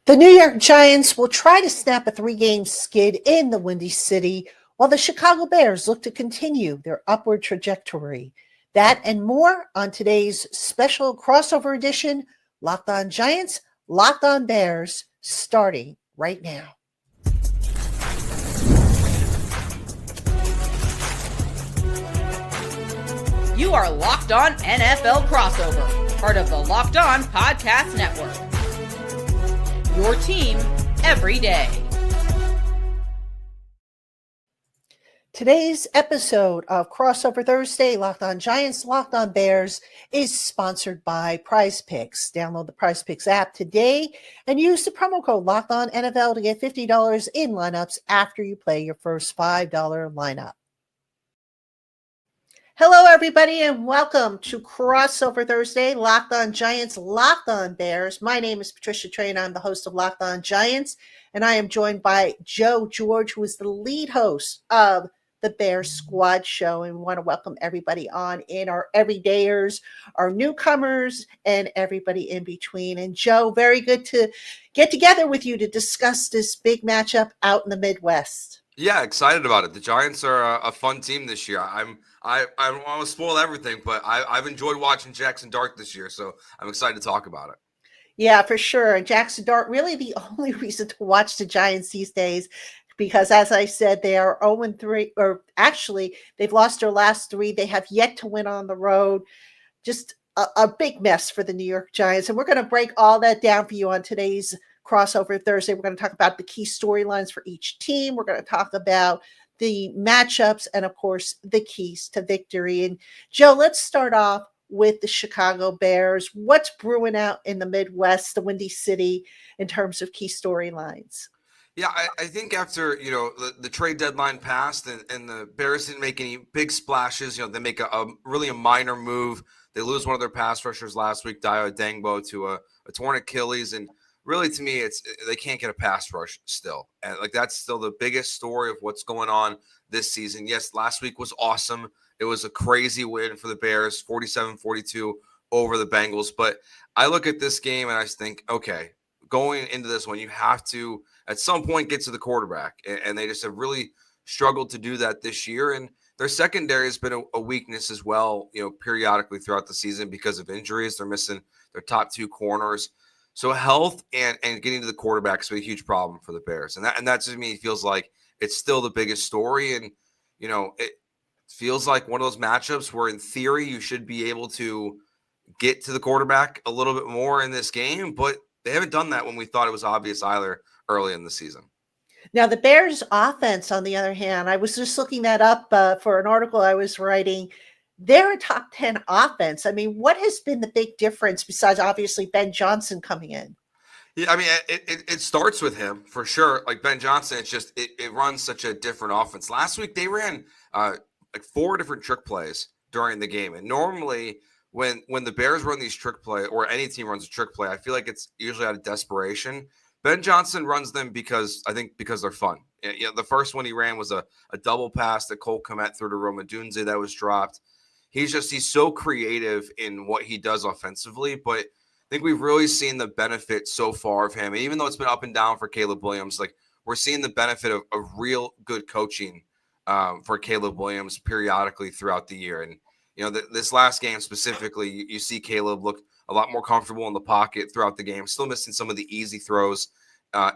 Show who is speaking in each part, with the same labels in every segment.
Speaker 1: The New York Giants will try to snap a three-game skid in the Windy City, while the Chicago Bears look to continue their upward trajectory. That and more on today's special crossover edition, Locked On Giants, Locked On Bears, starting right now.
Speaker 2: You are Locked On NFL Crossover, part of the Locked On Podcast Network. Your team every day.
Speaker 1: Today's episode of Crossover Thursday, Locked On Giants, Locked On Bears, is sponsored by Prize Picks. Download the Prize Picks app today and use the promo code Locked On NFL to get $50 in lineups after you play your first $5 lineup. Hello, everybody, and welcome to Crossover Thursday, Locked On Giants, Locked On Bears. My name is Patricia Traina. I'm the host of Locked On Giants, and I am joined by Joe George, who is the lead host of the Bears Squad Show. And we want to welcome everybody on in, our everydayers, our newcomers, and everybody in between. And Joe, very good to get together with you to discuss this big matchup out in the Midwest.
Speaker 3: Yeah, excited about it. The Giants are a fun team this year. I don't want to spoil everything, but I've enjoyed watching Jackson Dart this year, so I'm excited to talk about it.
Speaker 1: Yeah, for sure. And Jackson Dart, really the only reason to watch the Giants these days, because as I said, they are 0-3, or actually they've lost their last three. They have yet to win on the road. Just a big mess for the New York Giants. And we're going to break all that down for you on today's Crossover Thursday. We're going to talk about the key storylines for each team. We're going to talk about the matchups and, of course, the keys to victory. And Joe, let's start off with the Chicago Bears. What's brewing out in the Midwest, the Windy City, in terms of key storylines?
Speaker 3: Yeah, I think after, the trade deadline passed and the Bears didn't make any big splashes, they make a really minor move. They lose one of their pass rushers last week, Dio Dangbo, to a torn Achilles. And really, to me, they can't get a pass rush still. And that's still the biggest story of what's going on this season. Yes, last week was awesome. It was a crazy win for the Bears, 47-42 over the Bengals. But I look at this game and I just think, okay, going into this one, you have to at some point get to the quarterback. And they just have really struggled to do that this year. And their secondary has been a weakness as well, periodically throughout the season because of injuries. They're missing their top two corners. So health and getting to the quarterback has been a huge problem for the Bears. And that to me feels like it's still the biggest story. And, it feels like one of those matchups where in theory you should be able to get to the quarterback a little bit more in this game, but they haven't done that when we thought it was obvious either early in the season.
Speaker 1: Now, the Bears offense, on the other hand, I was just looking that up for an article I was writing. They're a top 10 offense. I mean, what has been the big difference besides obviously Ben Johnson coming in?
Speaker 3: Yeah, I mean, it starts with him for sure. Like Ben Johnson, it's just it runs such a different offense. Last week they ran four different trick plays during the game, and normally when the Bears run these trick play or any team runs a trick play, I feel like it's usually out of desperation. Ben Johnson runs them because they're fun. The first one he ran was a double pass that Cole Kmet threw to Roma Dunze that was dropped. He's so creative in what he does offensively, but I think we've really seen the benefit so far of him. And even though it's been up and down for Caleb Williams, we're seeing the benefit of real good coaching for Caleb Williams periodically throughout the year. And, this last game specifically, you see Caleb look a lot more comfortable in the pocket throughout the game, still missing some of the easy throws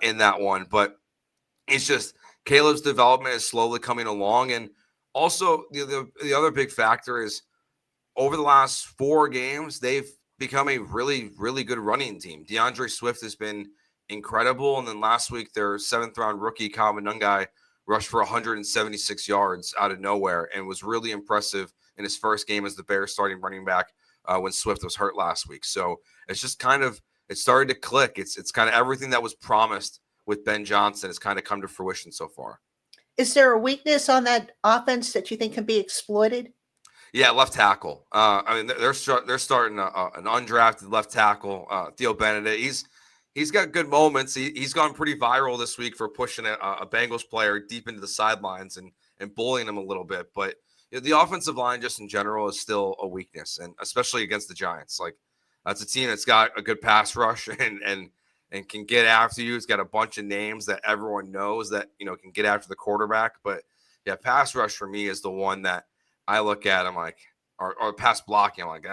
Speaker 3: in that one. But it's just Caleb's development is slowly coming along. And also the other big factor is over the last 4 games, they've become a really, really good running team. DeAndre Swift has been incredible. And then last week, their 7th-round rookie, Kyle Manungai, rushed for 176 yards out of nowhere and was really impressive in his first game as the Bears starting running back when Swift was hurt last week. So it's just it started to click. It's kind of everything that was promised with Ben Johnson has kind of come to fruition so far.
Speaker 1: Is there a weakness on that offense that you think can be exploited?
Speaker 3: Yeah, left tackle. They're starting an undrafted left tackle, Theo Benedict. He's got good moments. He's gone pretty viral this week for pushing a Bengals player deep into the sidelines and bullying him a little bit. But the offensive line just in general is still a weakness, and especially against the Giants. That's a team that's got a good pass rush and and can get after you. He's got a bunch of names that everyone knows that, can get after the quarterback. But yeah, pass rush for me is the one that I look at. I'm like, or pass blocking. I'm like,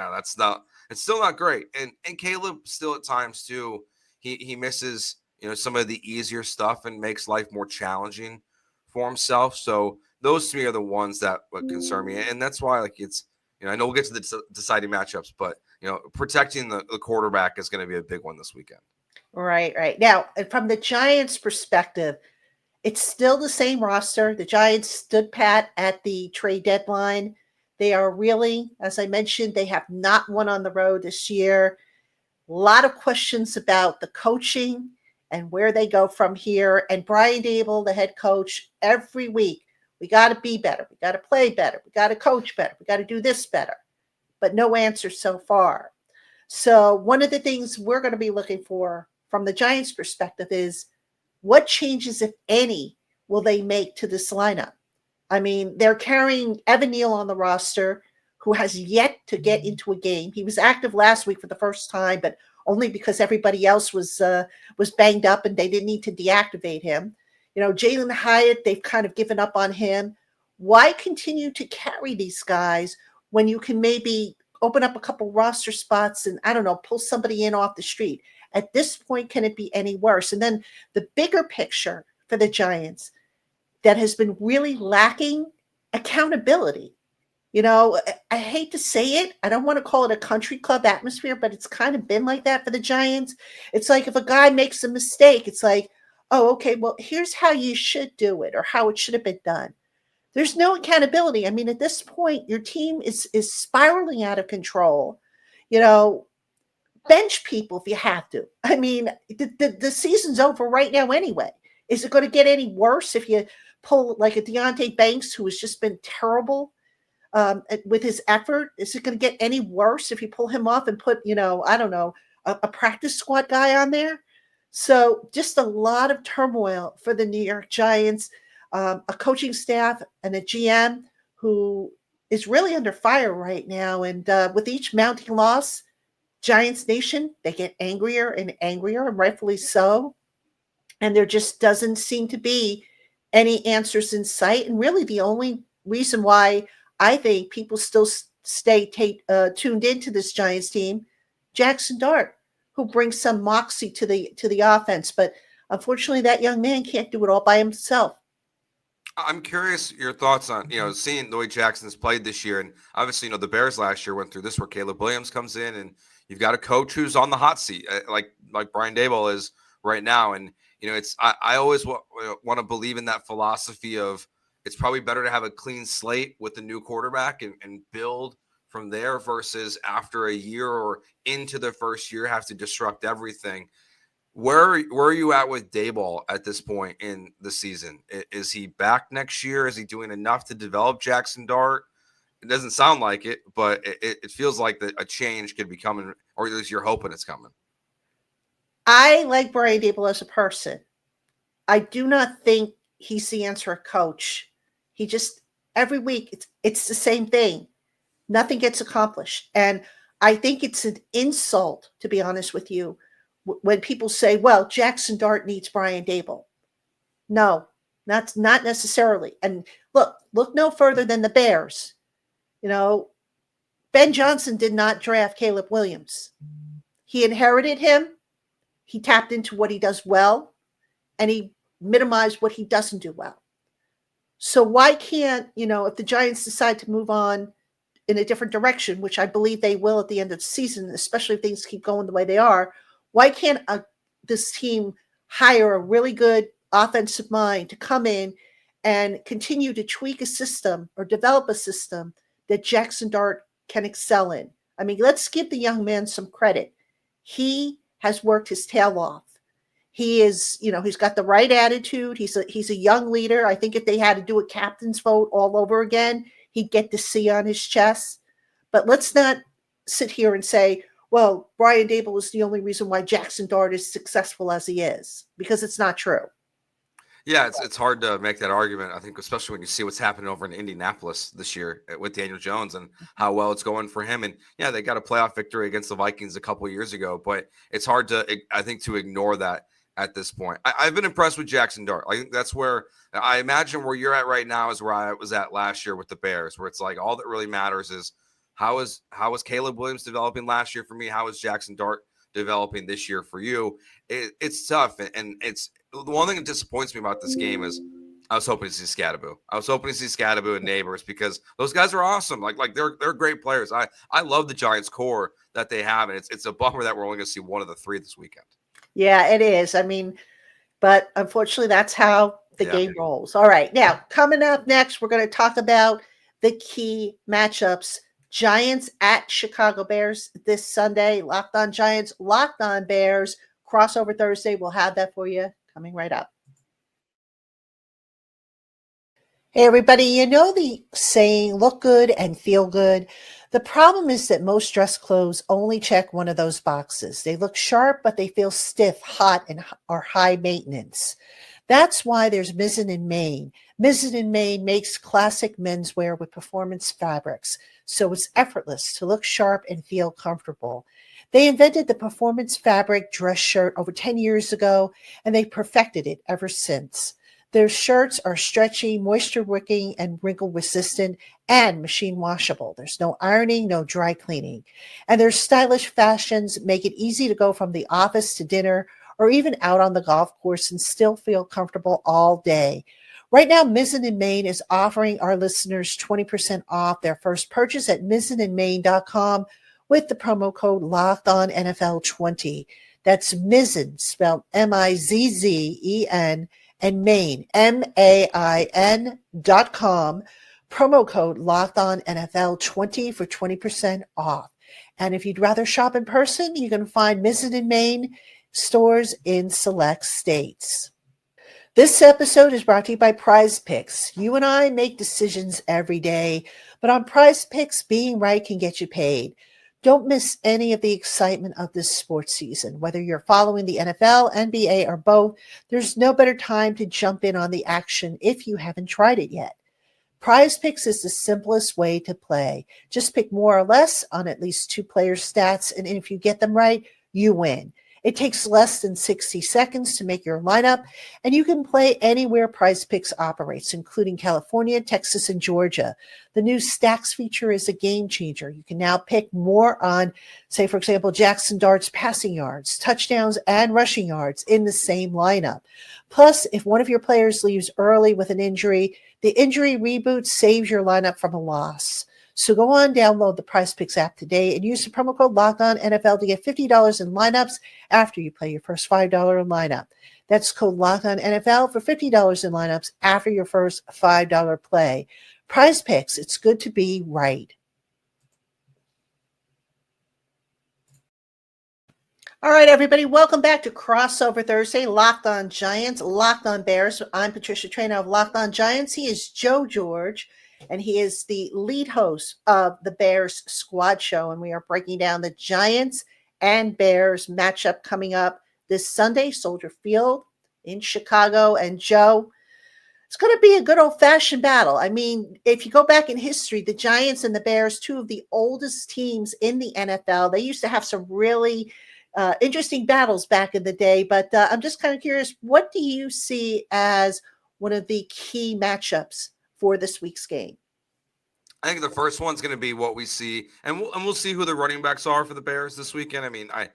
Speaker 3: it's still not great. And Caleb still at times too, he misses, some of the easier stuff and makes life more challenging for himself. So those to me are the ones that would concern me. And that's why, like, it's, I know we'll get to the deciding matchups, but, protecting the quarterback is going to be a big one this weekend.
Speaker 1: Right. Now, from the Giants' perspective, it's still the same roster. The Giants stood pat at the trade deadline. They are really, as I mentioned, they have not won on the road this year. A lot of questions about the coaching and where they go from here. And Brian Daboll, the head coach, every week, we got to be better. We got to play better. We got to coach better. We got to do this better. But no answer so far. So one of the things we're going to be looking for from the Giants' perspective is what changes, if any, will they make to this lineup? I mean, they're carrying Evan Neal on the roster, who has yet to get into a game. He was active last week for the first time, but only because everybody else was banged up and they didn't need to deactivate him. Jalen Hyatt, they've kind of given up on him. Why continue to carry these guys when you can maybe open up a couple roster spots and, I don't know, pull somebody in off the street? At this point, can it be any worse? And then the bigger picture for the Giants that has been really lacking accountability. I hate to say it. I don't want to call it a country club atmosphere, but it's kind of been like that for the Giants. It's like if a guy makes a mistake, it's like, oh, okay, well, here's how you should do it or how it should have been done. There's no accountability. I mean, at this point, your team is spiraling out of control. Bench people if you have to. I mean, the season's over right now anyway. Is it going to get any worse if you pull like a Deontay Banks, who has just been terrible with his effort? Is it going to get any worse if you pull him off and put, I don't know, a practice squad guy on there? So just a lot of turmoil for the New York Giants, a coaching staff and a GM who is really under fire right now. And with each mounting loss, Giants Nation, they get angrier and angrier, and rightfully so. And there just doesn't seem to be any answers in sight. And really the only reason why I think people still stay tuned into this Giants team, Jackson Dart, who brings some moxie to the offense. But unfortunately, that young man can't do it all by himself.
Speaker 3: I'm curious your thoughts on, seeing the way Jackson's played this year. And obviously, the Bears last year went through this where Caleb Williams comes in and you've got a coach who's on the hot seat, like Brian Daboll is right now. And, I always want to believe in that philosophy of it's probably better to have a clean slate with the new quarterback and build from there versus after a year or into the first year have to disrupt everything. Where are you at with Daboll at this point in the season? Is he back next year? Is he doing enough to develop Jackson Dart? It doesn't sound like it, but it feels like that a change could be coming, or at least you're hoping it's coming.
Speaker 1: I like Brian Daboll as a person. I do not think he's the answer coach. He just, every week, it's the same thing. Nothing gets accomplished. And I think it's an insult, to be honest with you, when people say, well, Jackson Dart needs Brian Daboll. No, that's not necessarily. And look no further than the Bears. Ben Johnson did not draft Caleb Williams. He inherited him. He tapped into what he does well, and he minimized what he doesn't do well. So why can't, if the Giants decide to move on in a different direction, which I believe they will at the end of the season, especially if things keep going the way they are, why can't this team hire a really good offensive mind to come in and continue to tweak a system or develop a system that Jackson Dart can excel in? I mean, let's give the young man some credit. He has worked his tail off. He is, he's got the right attitude. He's a young leader. I think if they had to do a captain's vote all over again, he'd get the C on his chest. But let's not sit here and say, well, Brian Daboll is the only reason why Jackson Dart is successful as he is, because it's not true.
Speaker 3: Yeah, it's hard to make that argument. I think, especially when you see what's happening over in Indianapolis this year with Daniel Jones and how well it's going for him. And yeah, they got a playoff victory against the Vikings a couple of years ago, but it's hard to, I think, to ignore that at this point. I've been impressed with Jackson Dart. I think that's where I imagine where you're at right now is where I was at last year with the Bears, where it's like all that really matters is how is Caleb Williams developing last year for me? How is Jackson Dart developing this year for you? It's tough, and it's the one thing that disappoints me about this game is I was hoping to see Scadaboo. I was hoping to see Scadaboo and Neighbors because those guys are awesome. Like they're great players. I love the Giants core that they have, and it's a bummer that we're only going to see one of the three this weekend.
Speaker 1: Yeah, it is. I mean, but unfortunately, that's how the game rolls. All right. Now, coming up next, we're going to talk about the key matchups. Giants at Chicago Bears this Sunday. Locked on Giants, Locked on Bears. Crossover Thursday. We'll have that for you coming right up. Hey, everybody. You know the saying, look good and feel good? The problem is that most dress clothes only check one of those boxes. They look sharp, but they feel stiff, hot, and are high maintenance. That's why there's Mizzen in Maine. Mizzen in Maine makes classic menswear with performance fabrics, so it's effortless to look sharp and feel comfortable. They invented the performance fabric dress shirt over 10 years ago, and they perfected it ever since. Their shirts are stretchy, moisture wicking, and wrinkle resistant, and machine washable. There's no ironing, no dry cleaning. And their stylish fashions make it easy to go from the office to dinner or even out on the golf course and still feel comfortable all day. Right now, Mizzen in Maine is offering our listeners 20% off their first purchase at mizzeninmaine.com with the promo code LOCKEDONNFL20. That's Mizzen, spelled Mizzen, and Maine, MAIN.com, promo code LOCKEDONNFL20 for 20% off. And if you'd rather shop in person, you can find Mizzen in Maine stores in select states. This episode is brought to you by Prize Picks. You and I make decisions every day, but on Prize Picks, being right can get you paid. Don't miss any of the excitement of this sports season. Whether you're following the NFL, NBA, or both, there's no better time to jump in on the action if you haven't tried it yet. Prize Picks is the simplest way to play. Just pick more or less on at least two players' stats, and if you get them right, you win. It takes less than 60 seconds to make your lineup, and you can play anywhere Prize Picks operates, including California, Texas, and Georgia. The new Stacks feature is a game changer. You can now pick more on, say, for example, Jackson Dart's passing yards, touchdowns, and rushing yards in the same lineup. Plus, if one of your players leaves early with an injury, the injury reboot saves your lineup from a loss. So go on, download the Prize Picks app today and use the promo code LOCKEDONNFL to get $50 in lineups after you play your first $5 lineup. That's code LOCKEDONNFL for $50 in lineups after your first $5 play. Prize Picks, it's good to be right. All right, everybody, welcome back to Crossover Thursday, Locked on Giants, Locked on Bears. I'm Patricia Traina of Locked on Giants. He is Joe George, and he is the lead host of the Bears Squad Show, and we are breaking down the Giants and Bears matchup coming up this Sunday, Soldier Field in Chicago. And Joe, it's going to be a good old-fashioned battle. I mean, if you go back in history, the Giants and the Bears, two of the oldest teams in the NFL, they used to have some really interesting battles back in the day, but I'm just kind of curious, what do you see as one of the key matchups for this week's game?
Speaker 3: I think the first one's going to be what we see, and we'll see who the running backs are for the Bears this weekend. I mean, I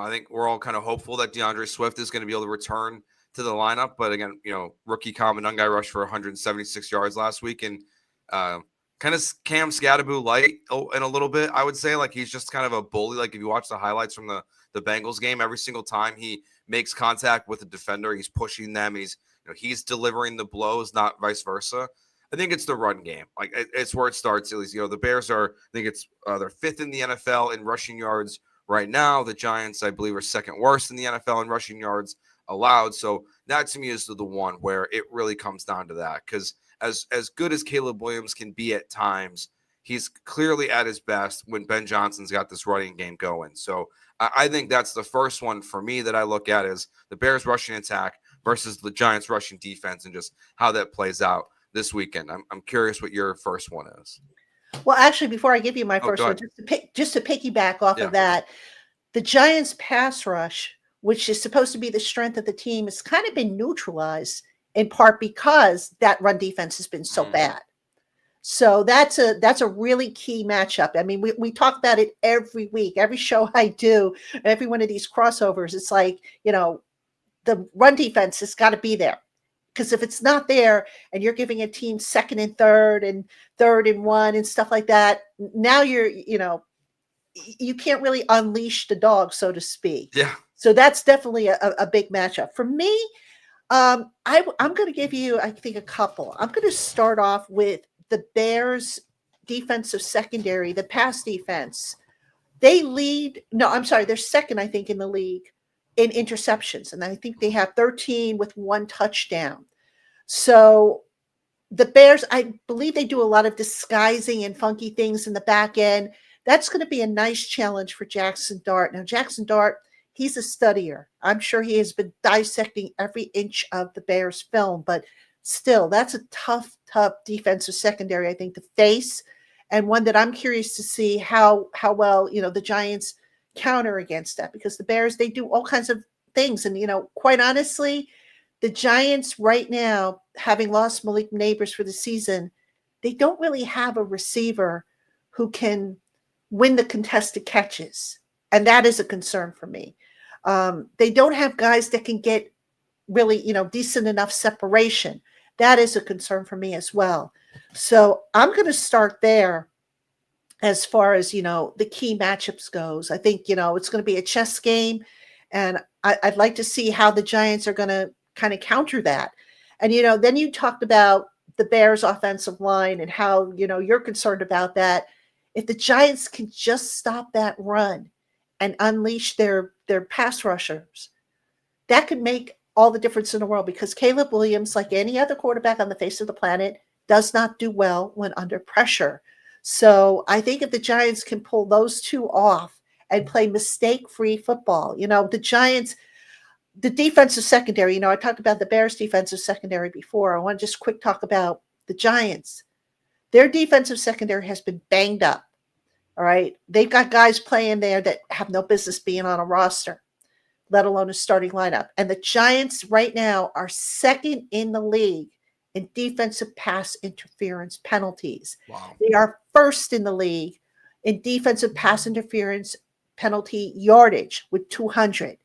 Speaker 3: think we're all kind of hopeful that DeAndre Swift is going to be able to return to the lineup, but again, rookie Common guy rushed for 176 yards last week, and kind of Cam Scadaboo light in a little bit. I would say, like, he's just kind of a bully. Like, if you watch the highlights from the Bengals game, every single time he makes contact with the defender, he's pushing them. He's delivering the blows, not vice versa. I think it's the run game. Like, it's where it starts. At least, the Bears are, I think it's they're fifth in the NFL in rushing yards right now. The Giants, I believe, are second worst in the NFL in rushing yards allowed. So that to me is the one where it really comes down to that. Because as good as Caleb Williams can be at times, he's clearly at his best when Ben Johnson's got this running game going. So I think that's the first one for me that I look at is the Bears rushing attack versus the Giants rushing defense and just how that plays out this weekend. I'm curious what your first one is.
Speaker 1: Well, actually, before I give you my
Speaker 3: Oh,
Speaker 1: first
Speaker 3: go
Speaker 1: one,
Speaker 3: ahead.
Speaker 1: just to piggyback off
Speaker 3: Yeah.
Speaker 1: of that, the Giants' pass rush, which is supposed to be the strength of the team, has kind of been neutralized in part because that run defense has been so bad. So that's a really key matchup. I mean, we talk about it every week, every show I do, every one of these crossovers. It's like, the run defense has got to be there. Because if it's not there and you're giving a team second and third and one and stuff like that, now you can't really unleash the dog, so to speak.
Speaker 3: Yeah.
Speaker 1: So that's definitely a big matchup. For me, I'm going to give you, I think, a couple. I'm going to start off with the Bears defensive secondary, the pass defense. They're second, I think, in the league in interceptions. And I think they have 13 with one touchdown. So the Bears, I believe they do a lot of disguising and funky things in the back end. That's going to be a nice challenge for Jackson Dart. Now, Jackson Dart, he's a studier. I'm sure he has been dissecting every inch of the Bears film, but still, that's a tough defensive secondary, I think, to face, and one that I'm curious to see how well, the Giants counter against that, because the Bears, they do all kinds of things. And, quite honestly, the Giants right now, having lost Malik Neighbors for the season, they don't really have a receiver who can win the contested catches. And that is a concern for me. They don't have guys that can get really, decent enough separation. That is a concern for me as well. So I'm going to start there as far as, the key matchups goes. I think, it's going to be a chess game. And I'd like to see how the Giants are going to kind of counter that. And, then you talked about the Bears offensive line and how, you're concerned about that. If the Giants can just stop that run and unleash their pass rushers, that could make all the difference in the world, because Caleb Williams, like any other quarterback on the face of the planet, does not do well when under pressure. So I think if the Giants can pull those two off and play mistake-free football, the Giants, the defensive secondary, I talked about the Bears defensive secondary before. I want to just quick talk about the Giants. Their defensive secondary has been banged up. All right. They've got guys playing there that have no business being on a roster, let alone a starting lineup. And the Giants right now are second in the league in defensive pass interference penalties.
Speaker 3: Wow.
Speaker 1: They are first in the league in defensive pass interference penalty yardage with 200.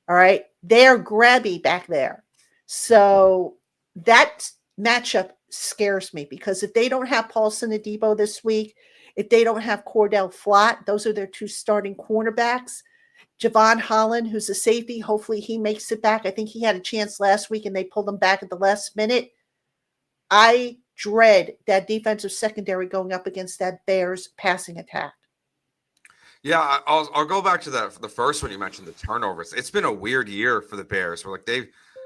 Speaker 1: All right. They're grabby back there. So that matchup scares me, because if they don't have Paulson Adebo this week, if they don't have Cordell Flott, those are their two starting cornerbacks. Javon Holland, who's a safety, hopefully he makes it back. I think he had a chance last week and they pulled him back at the last minute. I dread that defensive secondary going up against that Bears passing attack.
Speaker 3: Yeah, I'll go back to the first one you mentioned, the turnovers. It's been a weird year for the Bears, where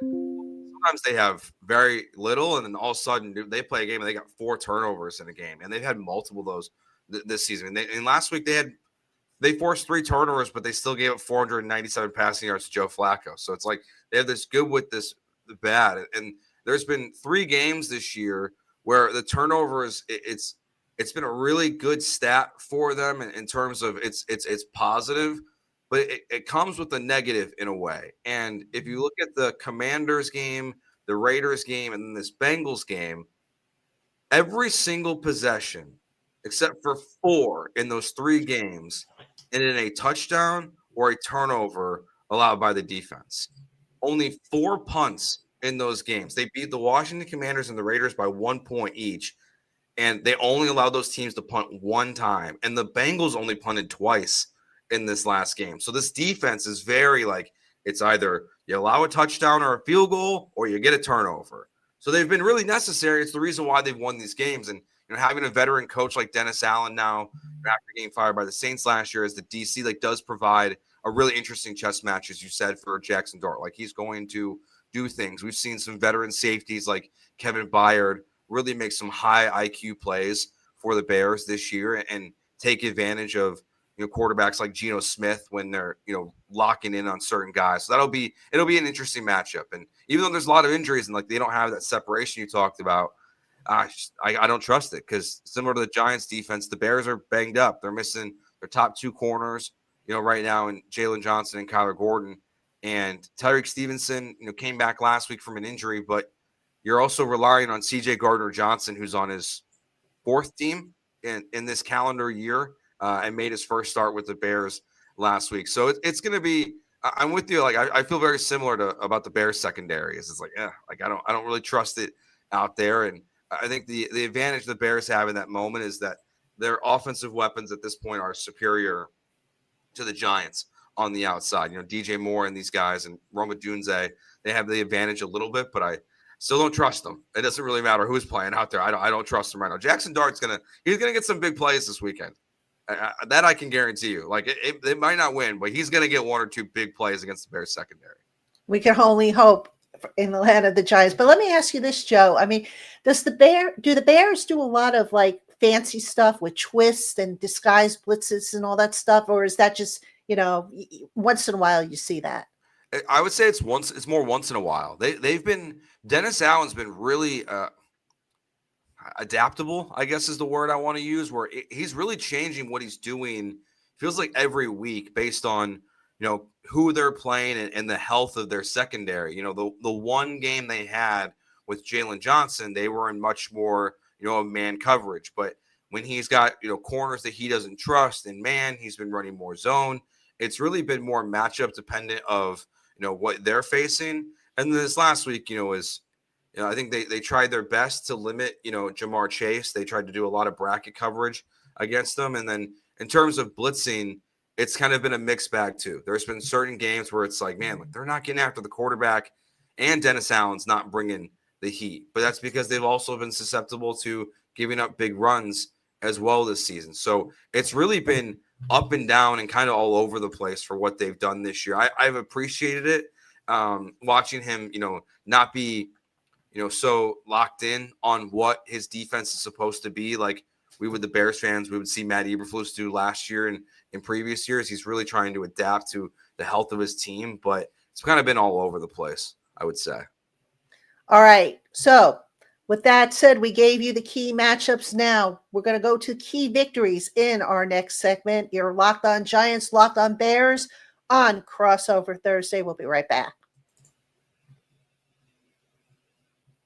Speaker 3: sometimes they have very little, and then all of a sudden they play a game and they got 4 turnovers in a game, and they've had multiple of those this season. And last week they forced 3 turnovers, but they still gave up 497 passing yards to Joe Flacco. So it's like they have this good with this bad, and there's been 3 games this year where the turnovers, it's been a really good stat for them in terms of it's positive, but it comes with a negative in a way. And if you look at the Commanders game, the Raiders game, and then this Bengals game, every single possession except for 4 in those 3 games ended in a touchdown or a turnover allowed by the defense. Only 4 punts in those games. They beat the Washington Commanders and the Raiders by 1 point each, and they only allowed those teams to punt 1 time. And the Bengals only punted twice in this last game. So this defense is very it's either you allow a touchdown or a field goal or you get a turnover. So they've been really necessary. It's the reason why they've won these games. And having a veteran coach like Dennis Allen now, after getting fired by the Saints last year as the DC, does provide a really interesting chess match, as you said, for Jackson Dart. He's going to do things. We've seen some veteran safeties like Kevin Byard really make some high IQ plays for the Bears this year and take advantage of quarterbacks like Geno Smith when they're locking in on certain guys. So it'll be an interesting matchup. And even though there's a lot of injuries and like they don't have that separation you talked about, I don't trust it because similar to the Giants defense, the Bears are banged up. They're missing their top two corners, right now, in Jalen Johnson and Kyler Gordon. And Tyreek Stevenson, came back last week from an injury, but you're also relying on C.J. Gardner-Johnson, who's on his fourth team in this calendar year and made his first start with the Bears last week. So it's going to be. I'm with you. Like I feel very similar to about the Bears secondary. It's like I don't really trust it out there. And I think the advantage the Bears have in that moment is that their offensive weapons at this point are superior to the Giants on the outside. DJ Moore and these guys and Rome Odunze, they have the advantage a little bit, but I still don't trust them. It doesn't really matter who's playing out there. I don't trust them right now. Jackson Dart's he's gonna get some big plays this weekend. That I can guarantee you. Like it might not win, but he's gonna get one or two big plays against the Bears secondary.
Speaker 1: We can only hope in the land of the Giants. But let me ask you this, Joe. I mean, do the Bears do a lot of like fancy stuff with twists and disguise blitzes and all that stuff, or is that just once in a while you see that?
Speaker 3: I would say it's more once in a while. Dennis Allen's been really adaptable, I guess is the word I want to use, where he's really changing what he's doing. Feels like every week based on who they're playing and the health of their secondary. The one game they had with Jalen Johnson, they were in much more man coverage, but when he's got corners that he doesn't trust and man, he's been running more zone. It's really been more matchup dependent of what they're facing. And this last week, is I think they tried their best to limit Jamar Chase. They tried to do a lot of bracket coverage against them, and then in terms of blitzing, it's kind of been a mixed bag too. There's been certain games where it's like, man, they're not getting after the quarterback, and Dennis Allen's not bringing the heat. But that's because they've also been susceptible to giving up big runs as well this season. So it's really been up and down and kind of all over the place for what they've done this year. I've appreciated it, watching him, not be, so locked in on what his defense is supposed to be. Like the Bears fans, we would see Matt Eberflus do last year and in previous years. He's really trying to adapt to the health of his team, but it's kind of been all over the place, I would say.
Speaker 1: All right. So with that said, we gave you the key matchups. Now we're going to go to key victories in our next segment. You're Locked On Giants, Locked On Bears on Crossover Thursday. We'll be right back.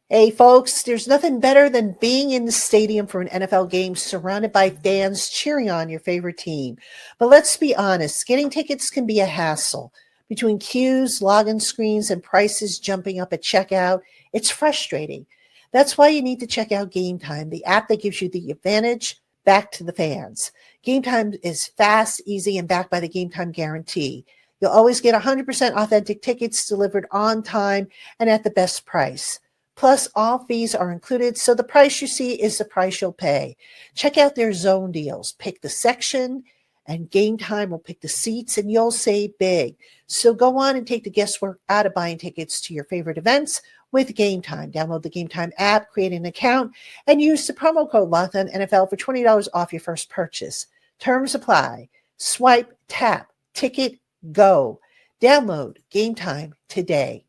Speaker 1: Hey, folks, there's nothing better than being in the stadium for an NFL game surrounded by fans cheering on your favorite team. But let's be honest, getting tickets can be a hassle. Between queues, login screens, and prices jumping up at checkout, it's frustrating. That's why you need to check out Game Time, the app that gives you the advantage back to the fans. Game Time is fast, easy, and backed by the Game Time guarantee. You'll always get 100% authentic tickets delivered on time and at the best price. Plus, all fees are included, so the price you see is the price you'll pay. Check out their zone deals. Pick the section, and Game Time will pick the seats, and you'll save big. So go on and take the guesswork out of buying tickets to your favorite events with Game Time. Download the Game Time app, create an account, and use the promo code LOCKEDONNFL for $20 off your first purchase. Terms apply. Swipe, tap, ticket, go. Download Game Time today.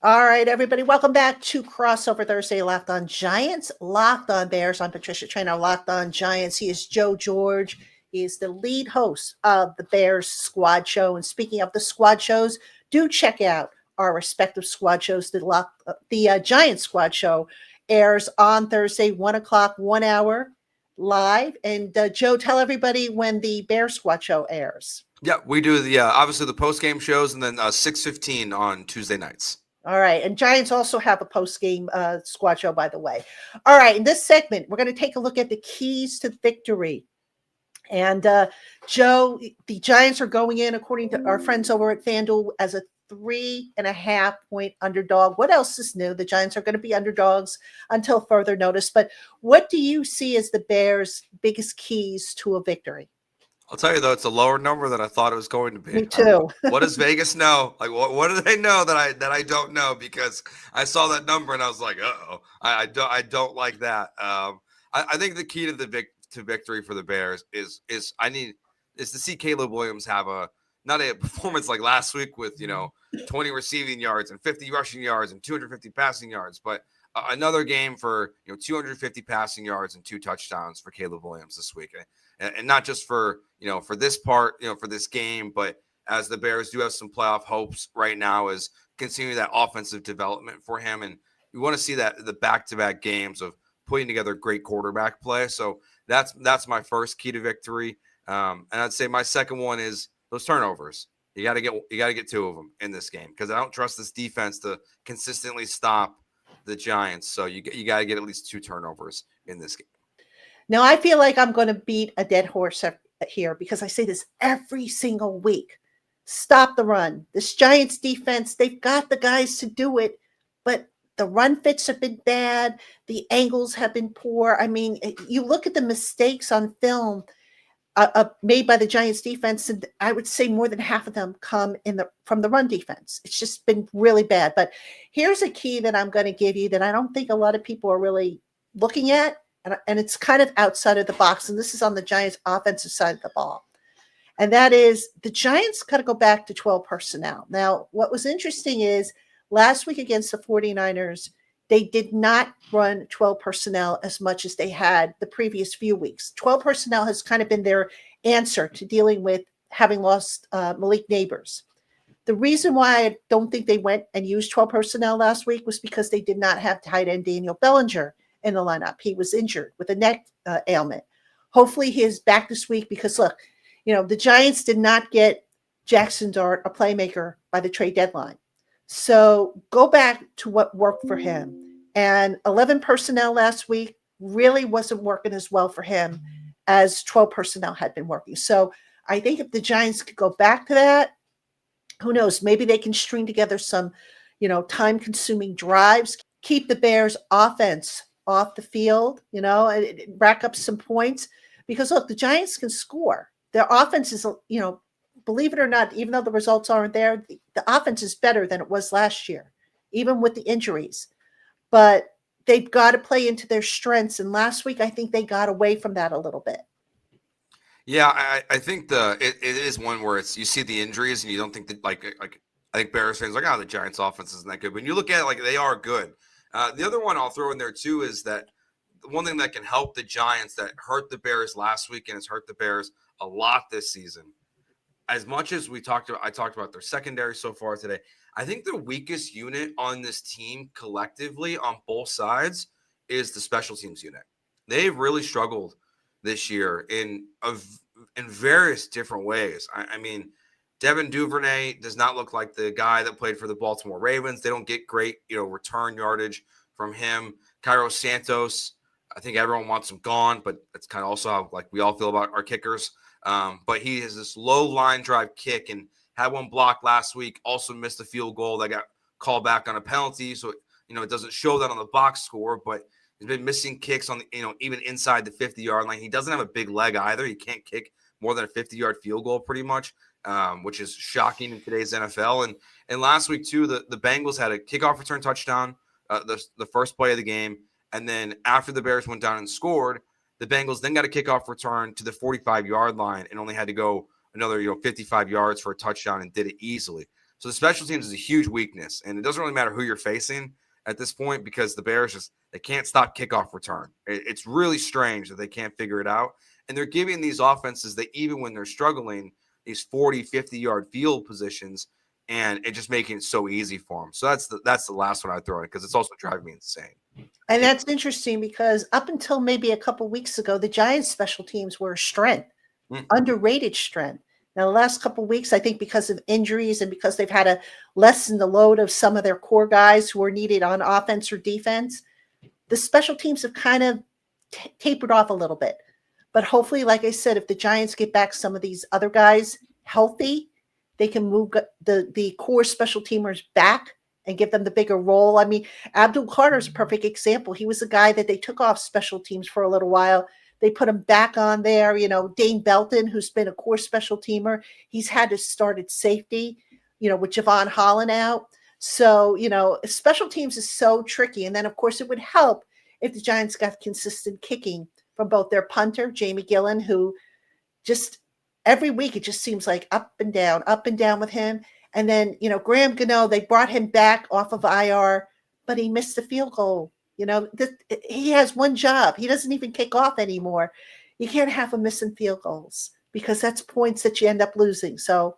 Speaker 1: All right, everybody, welcome back to Crossover Thursday, Locked On Giants, Locked On Bears. I'm Patricia, Traina, Locked On Giants. He is Joe George. He is the lead host of the Bears Squad Show. And speaking of the squad shows, do check out our respective squad shows. The Giants Squad Show airs on Thursday, 1 o'clock, 1 hour live. And Joe, tell everybody when the Bears Squad Show airs.
Speaker 3: Yeah, we do obviously the post-game shows and then 6:15 on Tuesday nights.
Speaker 1: All right. And Giants also have a post-game squad show, by the way. All right. In this segment, we're going to take a look at the keys to victory. And Joe, the Giants are going in, according to our friends over at FanDuel, as a 3.5-point underdog. What else is new? The Giants are going to be underdogs until further notice. But what do you see as the Bears' biggest keys to a victory?
Speaker 3: I'll tell you, though, it's a lower number than I thought it was going to be.
Speaker 1: Me too.
Speaker 3: What does Vegas know? Like, what do they know that I don't know? Because I saw that number and I was like, uh-oh, I don't like that. I think the key to to victory for the Bears is to see Caleb Williams have not a performance like last week with 20 receiving yards and 50 rushing yards and 250 passing yards, but another game for 250 passing yards and 2 touchdowns for Caleb Williams this week, and not just for for this part, for this game, but as the Bears do have some playoff hopes right now, is continue that offensive development for him, and you want to see that the back-to-back games of putting together great quarterback play. So that's my first key to victory, and I'd say my second one is those turnovers. You got to get 2 of them in this game, because I don't trust this defense to consistently stop the Giants. So you got to get at least 2 turnovers in this game.
Speaker 1: Now, I feel like I'm going to beat a dead horse here, because I say this every single week. Stop the run. This Giants defense, they've got the guys to do it, but the run fits have been bad. The angles have been poor. I mean, you look at the mistakes on film made by the Giants defense, and I would say more than half of them come from the run defense. It's just been really bad. But here's a key that I'm going to give you that I don't think a lot of people are really looking at, and it's kind of outside of the box, and this is on the Giants offensive side of the ball. And that is, the Giants got to go back to 12 personnel. Now, what was interesting is last week against the 49ers, they did not run 12 personnel as much as they had the previous few weeks. 12 personnel has kind of been their answer to dealing with having lost Malik Neighbors. The reason why I don't think they went and used 12 personnel last week was because they did not have tight end Daniel Bellinger in the lineup. He was injured with a neck ailment. Hopefully he is back this week, because look, the Giants did not get Jackson Dart, a playmaker, by the trade deadline. So go back to what worked for him. And 11 personnel last week really wasn't working as well for him as 12 personnel had been working. So I think if the Giants could go back to that, who knows, maybe they can string together some, time-consuming drives, keep the Bears offense off the field, and rack up some points. Because, look, the Giants can score. Their offense is, believe it or not, even though the results aren't there, the offense is better than it was last year, even with the injuries. But they've got to play into their strengths. And last week, I think they got away from that a little bit.
Speaker 3: Yeah, I think it is one where you see the injuries and you don't think that like I think Bears fans are like, the Giants offense isn't that good. When you look at it, they are good. The other one I'll throw in there too is that one thing that can help the Giants that hurt the Bears last week and has hurt the Bears a lot this season. As much as I talked about their secondary so far today, I think the weakest unit on this team collectively on both sides is the special teams unit. They've really struggled this year in various different ways. I mean, Devin Duvernay does not look like the guy that played for the Baltimore Ravens. They don't get great, return yardage from him. Cairo Santos, I think everyone wants him gone, but that's kind of also how we all feel about our kickers. But he has this low line drive kick and had one blocked last week. Also missed a field goal that got called back on a penalty, so it doesn't show that on the box score. But he's been missing kicks on the even inside the 50-yard line. He doesn't have a big leg either. He can't kick more than a 50-yard field goal pretty much, which is shocking in today's NFL. And last week too, the Bengals had a kickoff return touchdown, the first play of the game, and then after the Bears went down and scored, the Bengals then got a kickoff return to the 45-yard line and only had to go another 55 yards for a touchdown and did it easily. So the special teams is a huge weakness, and it doesn't really matter who you're facing at this point, because the Bears they can't stop kickoff return. It's really strange that they can't figure it out, and they're giving these offenses that even when they're struggling, these 40, 50-yard field positions, and it just making it so easy for them. So that's the last one I throw in, because it's also driving me insane.
Speaker 1: And that's interesting, because up until maybe a couple weeks ago, the Giants special teams were a strength, underrated strength. Now, the last couple of weeks, I think because of injuries and because they've had to lessen the load of some of their core guys who are needed on offense or defense, the special teams have kind of tapered off a little bit. But hopefully, like I said, if the Giants get back some of these other guys healthy, they can move the core special teamers back and give them the bigger role. I mean, Abdul Carter is a perfect example. He was a guy that they took off special teams for a little while. They put him back on there. Dane Belton, who's been a core special teamer, he's had to start at safety, with Javon Holland out. So, special teams is so tricky. And then, of course, it would help if the Giants got consistent kicking from both their punter, Jamie Gillen, who just every week it just seems like up and down with him. And then, Graham Gano, they brought him back off of IR, but he missed the field goal. He has one job. He doesn't even kick off anymore. You can't have him missing field goals because that's points that you end up losing. So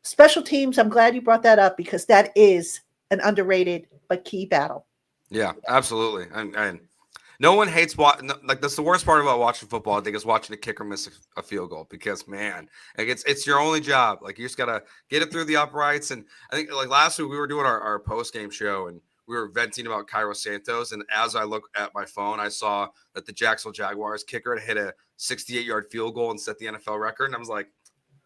Speaker 1: special teams, I'm glad you brought that up because that is an underrated but key battle.
Speaker 3: Yeah, absolutely. And no one hates that's the worst part about watching football, I think, is watching a kicker miss a field goal because, man, like it's your only job. Like, you just got to get it through the uprights. And I think, like, last week we were doing our post-game show and we were venting about Cairo Santos. And as I look at my phone, I saw that the Jacksonville Jaguars kicker had hit a 68-yard field goal and set the NFL record. And I was like,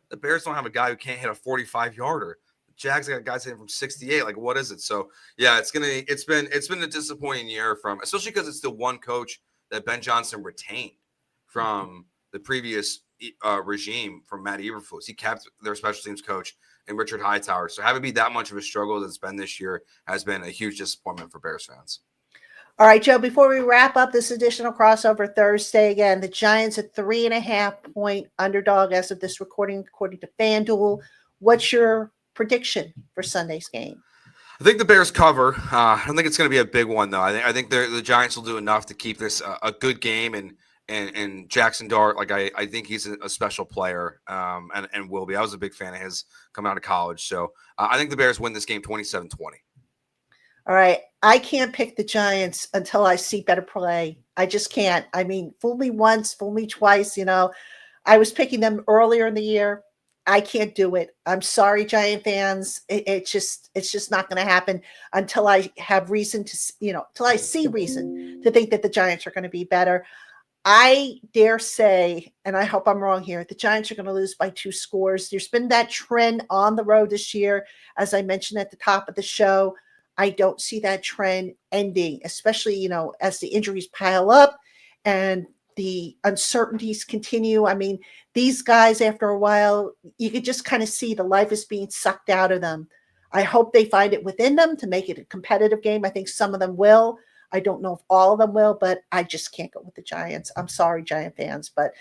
Speaker 3: the Bears don't have a guy who can't hit a 45-yarder. Jags got guys hitting from 68. Like, what is it? So yeah, it's been a disappointing year especially because it's the one coach that Ben Johnson retained from the previous regime from Matt Eberflus. He kept their special teams coach and Richard Hightower. So having it be that much of a struggle that's been this year has been a huge disappointment for Bears fans.
Speaker 1: All right, Joe, before we wrap up this additional crossover Thursday, again, the Giants are 3.5-point underdog as of this recording, according to FanDuel. What's your prediction for Sunday's game?
Speaker 3: I think the Bears cover. I don't think it's going to be a big one, though. I think the Giants will do enough to keep this a good game. And Jackson Dart, like, I think he's a special player and will be. I was a big fan of his coming out of college. So I think the Bears win this game 27-20.
Speaker 1: All right. I can't pick the Giants until I see better play. I just can't. I mean, fool me once, fool me twice. I was picking them earlier in the year. I can't do it. I'm sorry, Giant fans. It's just not going to happen until I have reason to, till I see reason to think that the Giants are going to be better. I dare say, and I hope I'm wrong here, the Giants are going to lose by 2 scores. There's been that trend on the road this year, as I mentioned at the top of the show. I don't see that trend ending, especially, as the injuries pile up and the uncertainties continue. I mean, these guys, after a while, you could just kind of see the life is being sucked out of them. I hope they find it within them to make it a competitive game. I think some of them will. I don't know if all of them will, but I just can't go with the Giants. I'm sorry, Giant fans, but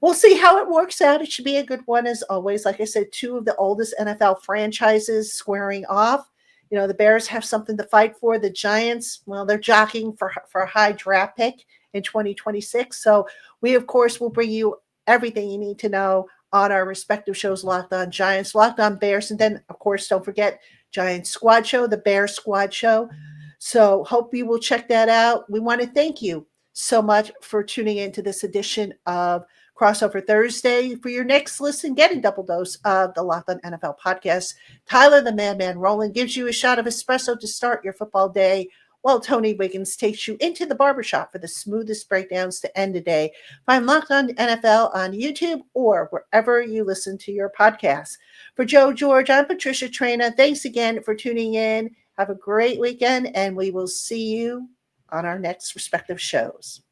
Speaker 1: we'll see how it works out. It should be a good one as always. Like I said, 2 of the oldest NFL franchises squaring off. The Bears have something to fight for. The Giants, well, they're jockeying for a high draft pick in 2026. So we, of course, will bring you everything you need to know on our respective shows, Locked On Giants, Locked On Bears, and then, of course, don't forget Giants Squad Show, the Bears Squad Show. So hope you will check that out. We want to thank you so much for tuning into this edition of Crossover Thursday. For your next listen, get a double dose of the Locked On NFL podcast. Tyler the Madman Rowland gives you a shot of espresso to start your football day, while Tony Wiggins takes you into the barbershop for the smoothest breakdowns to end the day. Find Locked On NFL on YouTube or wherever you listen to your podcasts. For Joe George, I'm Patricia Traina. Thanks again for tuning in. Have a great weekend, and we will see you on our next respective shows.